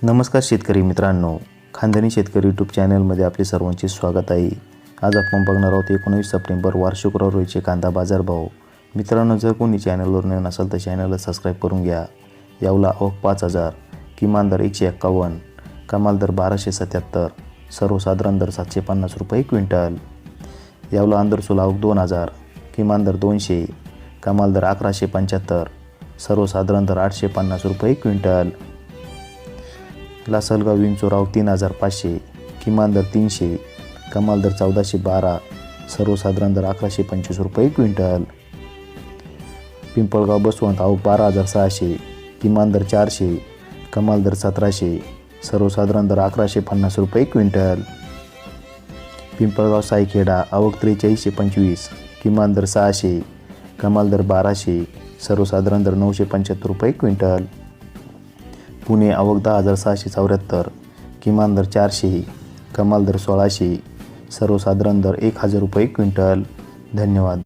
नमस्कार शेतकरी मित्रांनो, खानदानी शेतकरी यूट्यूब चॅनलमध्ये आपले सर्वांचे स्वागत आहे। आज आपण बघणार आहोत 19 सप्टेंबर वार शुक्रवार रोजीचे कांदा बाजारभाव। मित्रांनो, जर कोणी चॅनलवर नवीन असाल तर चॅनलला सबस्क्राईब करून घ्या। यावला आवक 5000, किमान दर 151, कमाल दर 1277, सर्वसाधारण दर 750 रुपये क्विंटल। यावला आंध्रसूल आवक 2000, किमान दर 200, कमाल दर 1175, सर्वसाधारण दर 850 रुपये क्विंटल। लासलगाव विंचोराव 3500, किमान दर 300, कमाल दर 1412, सर्वसाधारण दर 1125 रुपये क्विंटल। पिंपळगाव बसवंत आवक 12600, किमान दर 400, कमाल दर 1700, सर्वसाधारण दर 1150 रुपये क्विंटल। पिंपळगाव सायखेडा आवक 4325, किमान दर 600, कमाल दर 1200, सर्वसाधारण दर 975 रुपये क्विंटल। पुणे आवक 10674, किमान दर 400, कमाल दर 1600, सर्वसाधारण दर 1000 रुपये क्विंटल। धन्यवाद।